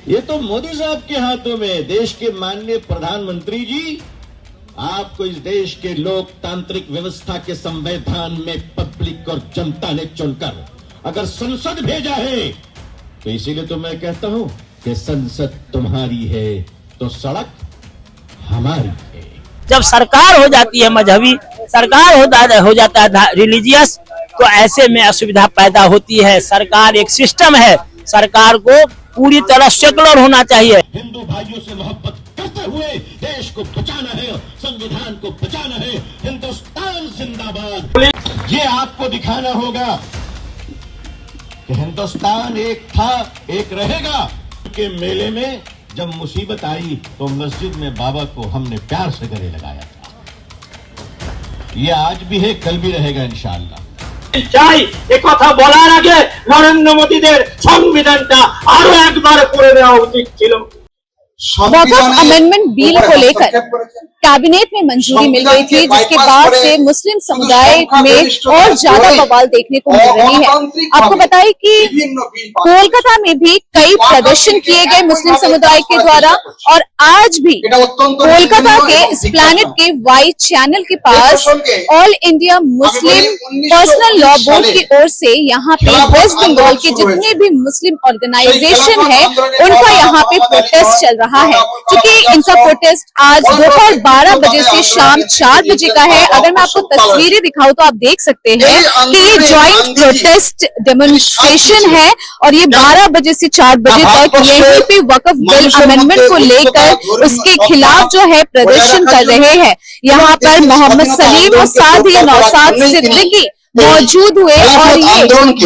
ये तो मोदी साहब के हाथों में। देश के माननीय प्रधानमंत्री जी, आपको इस देश के लोकतांत्रिक व्यवस्था के संविधान में पब्लिक और जनता ने चुनकर अगर संसद भेजा है, तो इसीलिए तो मैं कहता हूं कि संसद तुम्हारी है तो सड़क हमारी है। जब सरकार हो जाती है मजहबी, सरकार हो जाता है रिलीजियस, तो ऐसे में असुविधा पैदा होती है। सरकार एक सिस्टम है, सरकार को पूरी तरह सेकुलर होना चाहिए। हिंदू भाइयों से मोहब्बत करते हुए देश को बचाना है, संविधान को बचाना है। हिंदुस्तान जिंदाबाद। ये आपको दिखाना होगा कि हिंदुस्तान एक था, एक रहेगा। के मेले में जब मुसीबत आई तो मस्जिद में बाबा को हमने प्यार से गले लगाया था। ये आज भी है, कल भी रहेगा इंशाअल्लाह। চাই একথা বলার আগে নরেন্দ্র মোদীদের সংবিধানটা আরো একবার পড়ে দেওয়া উচিত ছিল। वक्फ अमेंडमेंट बिल को लेकर कैबिनेट में मंजूरी मिल गई थी, जिसके बाद से मुस्लिम समुदाय में और ज्यादा बवाल देखने को मिल रही है। आपको बताएं कि कोलकाता में भी कई प्रदर्शन किए गए मुस्लिम समुदाय के द्वारा, और आज भी कोलकाता के एस्प्लैनेड के वाई चैनल के पास All India Muslim Personal Law Board की ओर से यहाँ पे वेस्ट बंगाल के जितने भी मुस्लिम ऑर्गेनाइजेशन है उनका यहाँ पे प्रोटेस्ट चल रहा है। क्योंकि इनका प्रोटेस्ट आज दोपहर 12 बजे से शाम 4 बजे का है। अगर मैं आपको तस्वीरें दिखाऊं तो आप देख सकते हैं कि ये ज्वाइंट प्रोटेस्ट डेमोन्स्ट्रेशन है, और ये 12 बजे से 4 बजे तक यहीं पे वक्फ बिल अमेंडमेंट को लेकर उसके खिलाफ जो है प्रदर्शन कर रहे हैं। यहाँ पर मोहम्मद सलीम और साथ ही नौशाद सिद्दीकी मौजूद हुए, और ये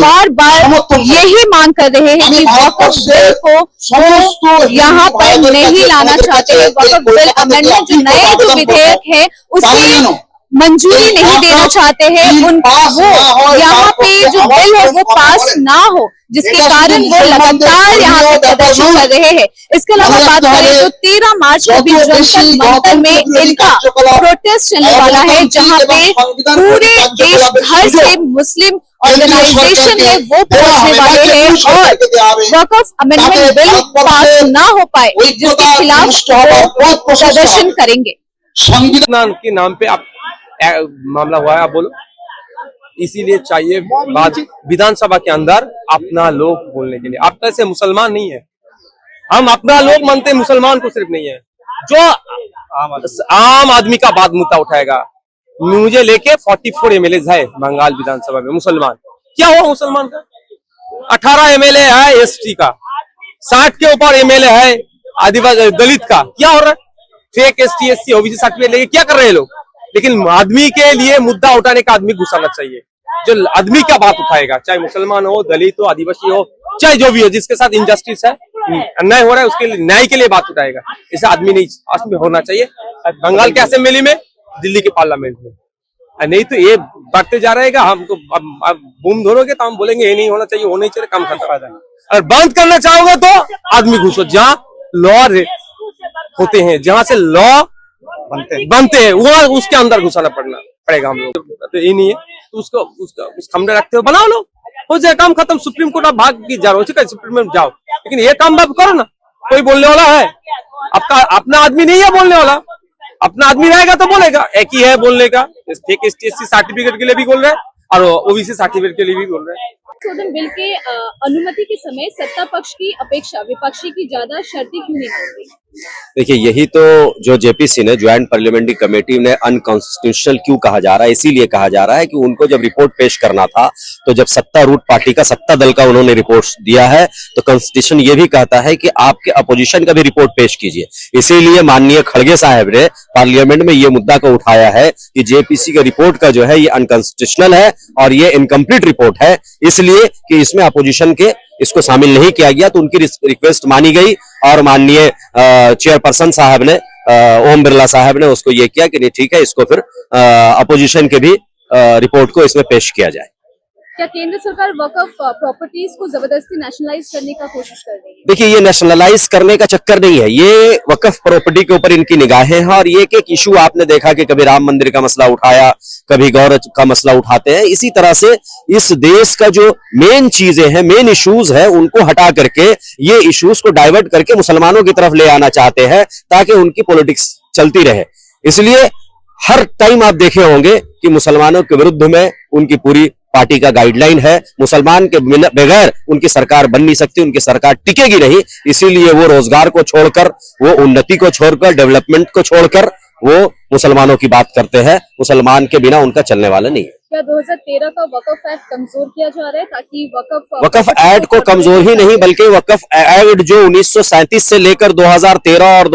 बार बार यही मांग कर रहे हैं कि वक्फ बिल को यहाँ पर नहीं लाना चाहते हैं। वक्फ बिल अमेंडमेंट जो नए जो विधेयक है उसकी मंजूरी नहीं देना चाहते हैं। वो यहाँ पे जो बिल है वो पास ना हो, जिसके कारण वो लगातार यहाँ पे प्रदर्शन कर रहे हैं। इसके अलावा बात करें तो 13 मार्च को भी जनता मंतर में इनका प्रोटेस्ट चलने वाला है, जहाँ पे पूरे देश भर से मुस्लिम ऑर्गेनाइजेशन है वो पहुंचने वाले हैं, और वक्फ अमेंडमेंट बिल पास ना हो पाए जिसके खिलाफ वो प्रदर्शन करेंगे। संविधान के नाम पे आप मामला हुआ है, आप बोलो। इसीलिए चाहिए बात विधानसभा के अंदर अपना लोग बोलने के लिए। आप कैसे मुसलमान नहीं है, हम अपना लोग मानते हैं, मुसलमान को सिर्फ नहीं है। जो आम आदमी का बात मुद्दा उठाएगा, मुझे लेके 44 एमएलए है बंगाल विधानसभा में मुसलमान। क्या हुआ मुसलमान का? 18 एमएलए है एसटी का, 60 के ऊपर एमएलए है आदिवासी दलित का। क्या हो रहा है? Fake ST SC OBC certificate लेके क्या कर रहे हैं लोग? लेकिन आदमी के लिए मुद्दा उठाने का आदमी घुसाना चाहिए, जो आदमी का बात उठाएगा, चाहे मुसलमान हो, दलित हो, आदिवासी हो, चाहे जो भी हो, जिसके साथ इनजस्टिस है, अन्याय हो रहा है, उसके लिए न्याय के लिए बात उठाएगा। ऐसा आदमी नहीं होना चाहिए बंगाल के असेंबली में, दिल्ली के पार्लियामेंट में। नहीं तो ये बढ़ते जा रहेगा। हमको अब बूम धोरोगे तो हम बोलेंगे ये नहीं होना चाहिए, वो नहीं चाहिए, काम खत्म। अगर बंद करना चाहोगे तो आदमी घुसो, जहाँ लॉ होते हैं, जहाँ से लॉ बनते हैं वो उसके अंदर घुसाना पड़ेगा हम लोग। तो ये नहीं है तो उस खमने रखते हो, बनाओ लो, हो जाए काम खत्म। सुप्रीम कोर्ट आप भाग की जा रहे हो, सुप्रीम कोर्ट जाओ, लेकिन ये काम आप करो ना। कोई बोलने वाला है? आपका अपना आदमी नहीं है बोलने वाला। अपना आदमी रहेगा तो बोलेगा, एक ही है बोलने का। फेक एसटी सर्टिफिकेट के लिए भी बोल रहे हैं और ओबीसी सर्टिफिकेट के लिए भी बोल रहे हैं। संशोधन बिल के अनुमति के समय सत्ता पक्ष की अपेक्षा विपक्षी की ज्यादा शर्तें क्यों नहीं मान रही? देखिए, यही तो जो जेपीसी ने, ज्वाइंट पार्लियामेंट्री कमेटी ने अनकॉन्स्टिट्यूशनल क्यों कहा जा रहा है, इसीलिए कहा जा रहा है कि उनको जब रिपोर्ट पेश करना था तो जब सत्तारूढ़ पार्टी का, सत्ता दल का उन्होंने रिपोर्ट दिया है, तो कॉन्स्टिट्यूशन ये भी कहता है कि आपके अपोजिशन का भी रिपोर्ट पेश कीजिए। इसीलिए माननीय खड़गे साहब ने पार्लियामेंट में ये मुद्दा को उठाया है कि जेपीसी के रिपोर्ट का जो है ये अनकॉन्स्टिट्यूशनल है और ये इनकम्प्लीट रिपोर्ट है, इसलिए कि इसमें अपोजिशन के इसको शामिल नहीं किया गया। तो उनकी रिक्वेस्ट मानी गई और माननीय चेयरपर्सन साहब ने, ओम बिरला साहब ने उसको ये किया कि नहीं ठीक है, इसको फिर अपोजिशन के भी रिपोर्ट को इसमें पेश किया जाए। क्या केंद्र सरकार वक्फ प्रॉपर्टीज को जबरदस्ती नेशनलाइज करने का कोशिश कर रही है? देखिए, ये नेशनलाइज करने का चक्कर नहीं है, ये वक्फ प्रॉपर्टी के ऊपर इनकी निगाहें हैं। और ये एक इशू आपने देखा कि कभी राम मंदिर का मसला उठाया, कभी गौर का मसला उठाते हैं। इसी तरह से इस देश का जो मेन चीजें हैं, मेन इश्यूज है, उनको हटा करके ये इश्यूज को डाइवर्ट करके मुसलमानों की तरफ ले आना चाहते हैं ताकि उनकी पॉलिटिक्स चलती रहे। इसलिए हर टाइम आप देखे होंगे कि मुसलमानों के विरुद्ध में उनकी पूरी पार्टी का गाइडलाइन है। मुसलमान के बगैर उनकी सरकार बन नहीं सकती, उनकी सरकार टिकेगी नहीं। इसीलिए वो रोजगार को छोड़कर, वो उन्नति को छोड़कर, डेवलपमेंट को छोड़कर वो मुसलमानों की बात करते हैं। मुसलमान के बिना उनका चलने वाला नहीं है। क्या 2013 का वक्फ एक्ट कमजोर किया जा रहा है ताकि वक्फ एक्ट को कमजोर ही नहीं, बल्कि वक्फ एक्ट जो 1937 से लेकर 2013 और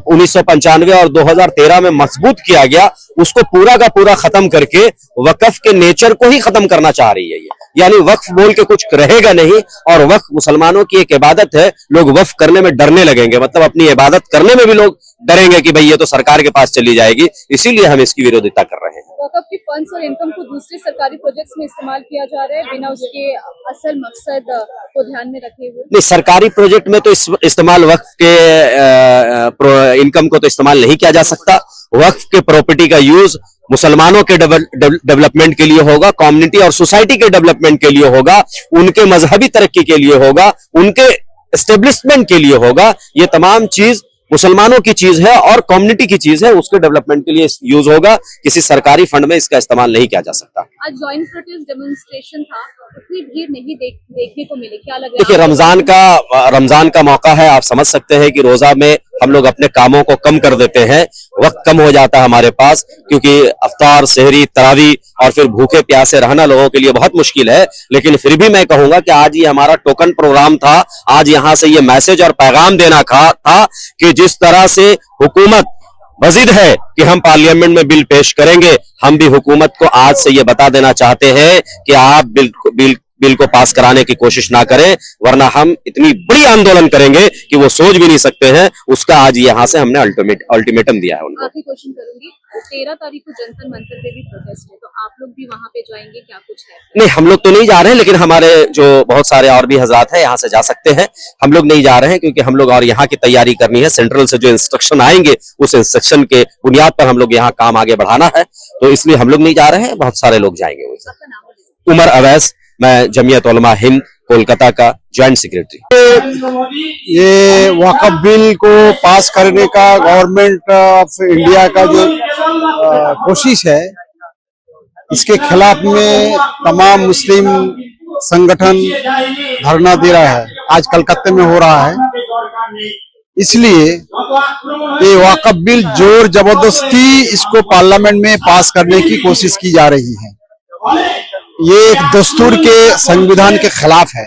1995 और 2013 में मजबूत किया गया, उसको पूरा का पूरा खत्म करके वक्फ के नेचर को ही खत्म करना चाह रही है ये। यानी वक्फ बोल के कुछ रहेगा नहीं, और वक्फ मुसलमानों की एक इबादत है। लोग वक्फ करने में डरने लगेंगे, मतलब अपनी इबादत करने में भी लोग डरेंगे कि भाई ये तो सरकार के पास चली जाएगी। इसीलिए हम इसकी विरोधिता कर रहे हैं। वक्फ के फंड्स और इनकम को दूसरे सरकारी प्रोजेक्ट्स में इस्तेमाल किया जा रहा है बिना उसके असल मकसद को ध्यान में रखे हुए। नहीं, सरकारी प्रोजेक्ट में तो इस्तेमाल वक्फ के इनकम को तो इस्तेमाल नहीं किया जा सकता। वक्फ के प्रॉपर्टी का यूज मुसलमानों के डेवलपमेंट के लिए होगा, कम्युनिटी और सोसाइटी के डेवलपमेंट के लिए होगा, उनके मजहबी तरक्की के लिए होगा, उनके एस्टेब्लिशमेंट के लिए होगा। ये तमाम चीज मुसलमानों की चीज है और कम्युनिटी की चीज है, उसके डेवलपमेंट के लिए यूज होगा। किसी सरकारी फंड में इसका इस्तेमाल नहीं किया जा सकता। आज जॉइंट प्रोटेस्ट डेमोन्स्ट्रेशन था, उतनी भीड़ नहीं देखने को मिली, क्या लग रहा है? देखिए, रमजान का मौका है। आप समझ सकते हैं कि रोजा में हम लोग अपने कामों को कम कर देते हैं, वक्त कम हो जाता है हमारे पास, क्योंकि अफ्तार, सहरी, तरावी और फिर भूखे प्यासे रहना लोगों के लिए बहुत मुश्किल है। लेकिन फिर भी मैं कहूंगा कि आज ये हमारा टोकन प्रोग्राम था। आज यहां से ये मैसेज और पैगाम देना था कि जिस तरह से हुकूमत वजीद है कि हम पार्लियामेंट में बिल पेश करेंगे, हम भी हुकूमत को आज से ये बता देना चाहते हैं कि आप बिल को पास कराने की कोशिश ना करें, वरना हम इतनी बड़ी आंदोलन करेंगे कि वो सोच भी नहीं सकते हैं। उसका आज यहां से हमने अल्टीमेटम दिया है उनको। आखिरी क्वेश्चन करूंगी, 13 तारीख को जंतर मंतर पे भी प्रोटेस्ट है, तो आप लोग भी वहां पे जाएंगे, क्या कुछ है? नहीं, हम लोग तो नहीं जा रहे हैं, लेकिन हमारे जो बहुत सारे और भी हजरात हैं यहाँ से जा सकते हैं। हम लोग नहीं जा रहे हैं क्योंकि हम लोग और यहाँ की तैयारी करनी है। सेंट्रल से जो इंस्ट्रक्शन आएंगे, उस इंस्ट्रक्शन के बुनियाद पर हम लोग यहाँ काम आगे बढ़ाना है, तो इसलिए हम लोग नहीं जा रहे हैं। बहुत सारे लोग जाएंगे। आपका नाम बताइए। उमर अवैस, मैं जमीयत उलमा हिंद कोलकाता का ज्वाइंट सेक्रेटरी। ये वक्फ बिल को पास करने का गवर्नमेंट ऑफ इंडिया का जो कोशिश है, इसके खिलाफ में तमाम मुस्लिम संगठन धरना दे रहा है। आज कलकत्ते में हो रहा है। इसलिए ये वक्फ बिल जोर जबरदस्ती इसको पार्लियामेंट में पास करने की कोशिश की जा रही है। ये एक दस्तूर के संविधान के खिलाफ है।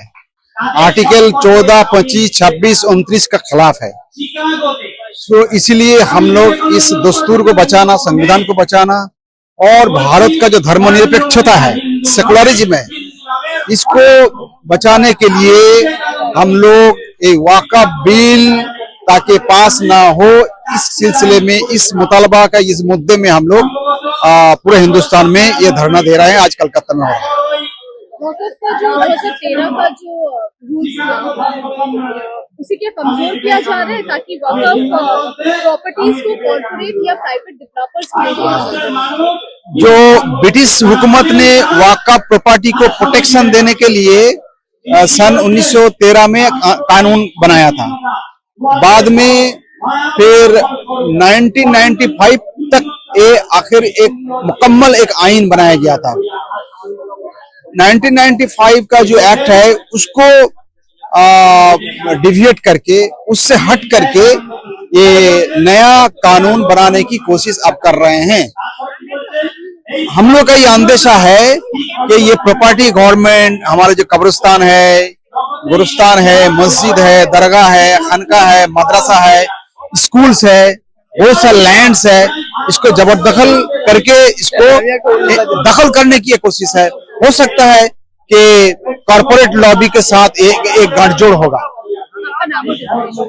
आर्टिकल 14, 25, 26, 29 का खिलाफ है। तो इसलिए हम लोग इस दस्तूर को बचाना, संविधान को बचाना और भारत का जो धर्मनिरपेक्षता है, सेकुलरिज्म है, इसको बचाने के लिए हम लोग एक वक्फ बिल ताकि पास ना हो, इस सिलसिले में, इस मुतालबा का, इस मुद्दे में हम लोग पूरे हिंदुस्तान में ये धरना दे रहे हैं। आज कलकत्ता में हो रहा है। वक्फ का जो 2013 का जो रूल्स था, उसे क्या कमजोर किया जा रहा है ताकि वक्फ प्रॉपर्टीज को कॉर्पोरेट या प्राइवेट डेवलपर्स को दिया जाए? जो ब्रिटिश हुकूमत ने वक्फ प्रॉपर्टी को प्रोटेक्शन देने के लिए सन 1913 में कानून बनाया था। बाद में फिर 1995 तक आखिर एक मुकम्मल एक आइन बनाया गया था। 1995 का जो एक्ट है, उसको डिविएट करके, उससे हट करके ये नया कानून बनाने की कोशिश अब कर रहे हैं। हम लोग का ये अंदेशा है कि ये प्रॉपर्टी गवर्नमेंट, हमारे जो कब्रिस्तान है, गुरुस्तान है, मस्जिद है, दरगाह है, खानका है, मदरसा है, स्कूल्स है, बहुत सा लैंड्स है, इसको जबरदखल करके इसको दखल करने की कोशिश है। हो सकता है कि कॉर्पोरेट लॉबी के साथ एक गठजोड़ होगा।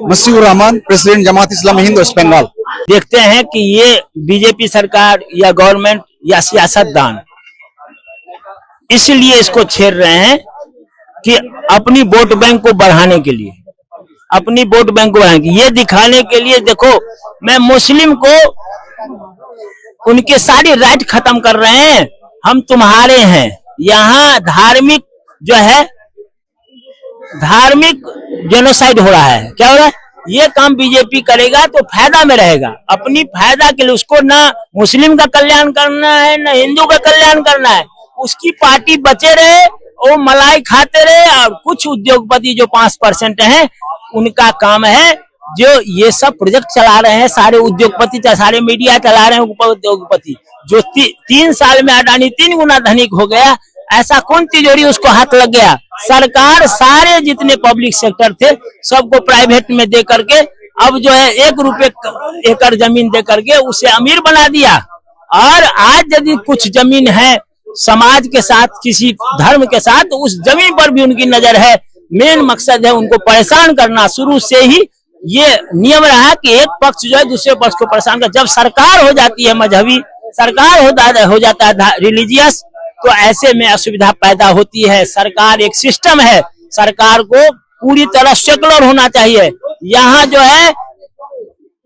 मसीहुर रहमान, प्रेसिडेंट जमात इस्लामी हिंद वेस्ट बंगाल। देखते हैं कि ये बीजेपी सरकार या गवर्नमेंट या सियासतदान इसलिए इसको छेड़ रहे हैं कि अपनी वोट बैंक को बढ़ाने के लिए, अपनी वोट बैंक को बढ़ाने के लिए, ये दिखाने के लिए। देखो, मैं मुस्लिम को उनके सारी राइट खत्म कर रहे हैं, हम तुम्हारे हैं। यहाँ धार्मिक जो है, धार्मिक जेनोसाइड हो रहा है। क्या हो रहा है? ये काम बीजेपी करेगा तो फायदा में रहेगा, अपनी फायदा के लिए। उसको ना मुस्लिम का कल्याण करना है, ना हिंदू का कल्याण करना है। उसकी पार्टी बचे रहे, वो मलाई खाते रहे। और कुछ उद्योगपति जो 5% हैं, उनका काम है, जो ये सब प्रोजेक्ट चला रहे हैं, सारे उद्योगपति, सारे मीडिया चला रहे हैं उद्योगपति। जो 3 साल में अडानी 3 गुना धनिक हो गया, ऐसा कौन तिजोरी उसको हाथ लग गया? सरकार सारे जितने पब्लिक सेक्टर थे सबको प्राइवेट में दे करके, अब जो है 1 रुपए एकड़ जमीन दे करके उसे अमीर बना दिया। और आज यदि कुछ जमीन है समाज के साथ, किसी धर्म के साथ, तो उस जमीन पर भी उनकी नजर है। मेन मकसद है उनको परेशान करना। शुरू से ही ये नियम रहा कि एक पक्ष जो है दूसरे पक्ष को परेशान कर। जब सरकार हो जाती है मजहबी, सरकार हो जाता है रिलीजियस, तो ऐसे में असुविधा पैदा होती है। सरकार एक सिस्टम है, सरकार को पूरी तरह सेकुलर होना चाहिए। यहाँ जो है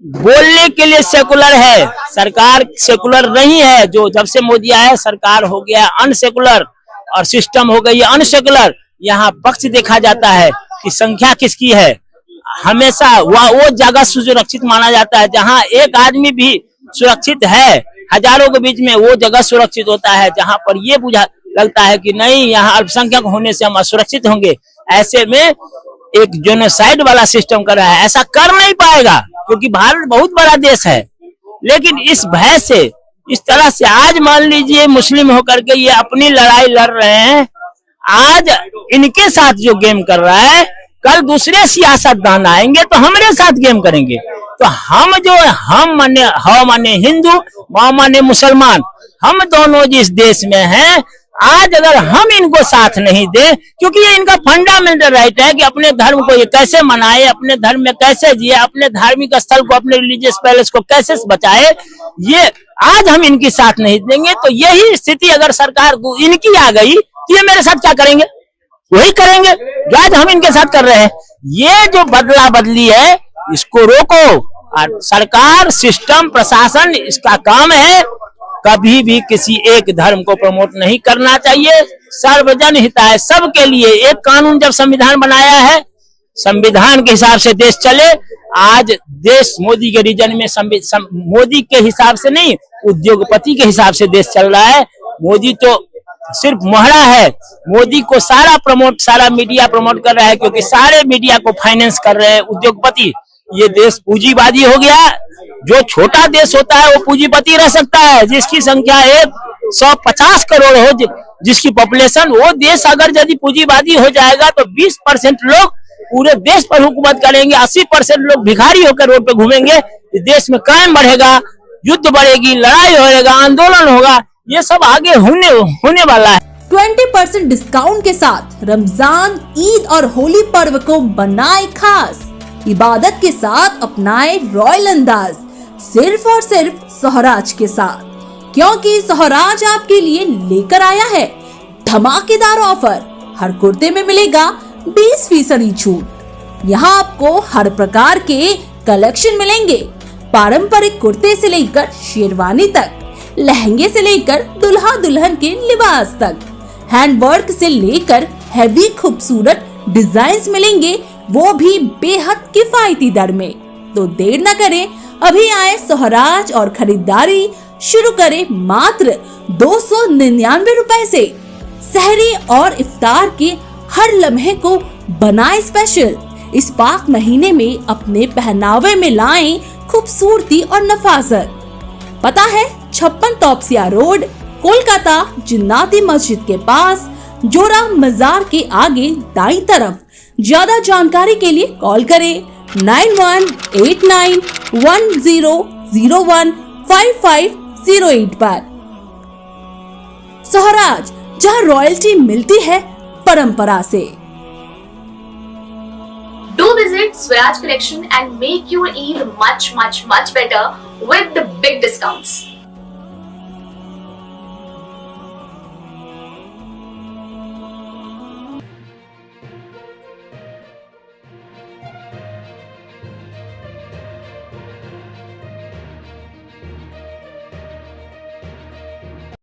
बोलने के लिए सेकुलर है, सरकार सेकुलर नहीं है। जो जब से मोदी आया है, सरकार हो गया अनसेकुलर और सिस्टम हो गई अनसेकुलर। यहाँ पक्ष देखा जाता है कि संख्या किसकी है। हमेशा वो जगह सुरक्षित माना जाता है जहाँ एक आदमी भी सुरक्षित है, हजारों के बीच में वो जगह सुरक्षित होता है। जहां पर ये बुझा लगता है कि नहीं, यहाँ अल्पसंख्यक होने से हम असुरक्षित होंगे, ऐसे में एक जेनोसाइड वाला सिस्टम कर रहा है। ऐसा कर नहीं पाएगा क्योंकि भारत बहुत बड़ा देश है। लेकिन इस भय से, इस तरह से, आज मान लीजिए मुस्लिम होकर के ये अपनी लड़ाई लड़ रहे हैं, आज इनके साथ जो गेम कर रहा है, कल दूसरे सियासतदान आएंगे तो हमारे साथ गेम करेंगे। तो हम जो हम माने हिंदू, वह माने मुसलमान, हम दोनों जिस देश में हैं, आज अगर हम इनको साथ नहीं दें, क्योंकि ये इनका फंडामेंटल राइट है कि अपने धर्म को ये कैसे मनाए, अपने धर्म में कैसे जिए, अपने धार्मिक स्थल को, अपने रिलीजियस पैलेस को कैसे बचाए, ये आज हम इनकी साथ नहीं देंगे तो यही स्थिति अगर सरकार को इनकी आ गई तो ये मेरे साथ क्या करेंगे? वही करेंगे जो आज हम इनके साथ कर रहे हैं। ये जो बदला बदली है, इसको रोको। और सरकार, सिस्टम, प्रशासन, इसका काम है कभी भी किसी एक धर्म को प्रमोट नहीं करना चाहिए। सर्वजन हिताय, सबके लिए एक कानून जब संविधान बनाया है, संविधान के हिसाब से देश चले। आज देश मोदी के रीजन में मोदी के हिसाब से नहीं, उद्योगपति के हिसाब से देश चल रहा है। मोदी तो सिर्फ मोहरा है, मोदी को सारा मीडिया प्रमोट कर रहा है, क्योंकि सारे मीडिया को फाइनेंस कर रहे हैं उद्योगपति। ये देश पूंजीवादी हो गया। जो छोटा देश होता है वो पूंजीपति रह सकता है, जिसकी संख्या 150 करोड़ हो, जिसकी पॉपुलेशन, वो देश अगर यदि पूंजीवादी हो जाएगा तो 20% लोग पूरे देश पर हुकूमत करेंगे, 80% लोग भिखारी होकर रोड पे घूमेंगे। देश में क्राइम बढ़ेगा, युद्ध बढ़ेगी, लड़ाई होगा, आंदोलन होगा, ये सब आगे होने वाला है। 20% डिस्काउंट के साथ रमजान, ईद और होली पर्व को बनाए खास। इबादत के साथ अपनाए रॉयल अंदाज, सिर्फ और सिर्फ सोहराज के साथ, क्योंकि सोहराज आपके लिए लेकर आया है धमाकेदार ऑफर। हर कुर्ते में मिलेगा 20% छूट। यहाँ आपको हर प्रकार के कलेक्शन मिलेंगे, पारंपरिक कुर्ते से लेकर शेरवानी तक, लहंगे से लेकर दुल्हा दुल्हन के लिबास तक, हैंडवर्क से लेकर हैवी खूबसूरत डिजाइन्स मिलेंगे, वो भी बेहद किफायती दर में। तो देर न करें, अभी आए सोहराज और खरीदारी शुरू करें मात्र 299 रुपए से। सहरी और इफ्तार के हर लम्हे को बनाए स्पेशल। इस पाक महीने में अपने पहनावे में लाएं खूबसूरती और नफासत। पता है 56 तौबसिया रोड, कोलकाता, जिन्नाती मस्जिद के पास, जोरा मजार के आगे दाईं तरफ। ज्यादा जानकारी के लिए कॉल करें 918910015508 पर। सोहराज, जहां रॉयल्टी मिलती है परंपरा से। Do visit Swaraj Collection and make your Eid much better with the big discounts.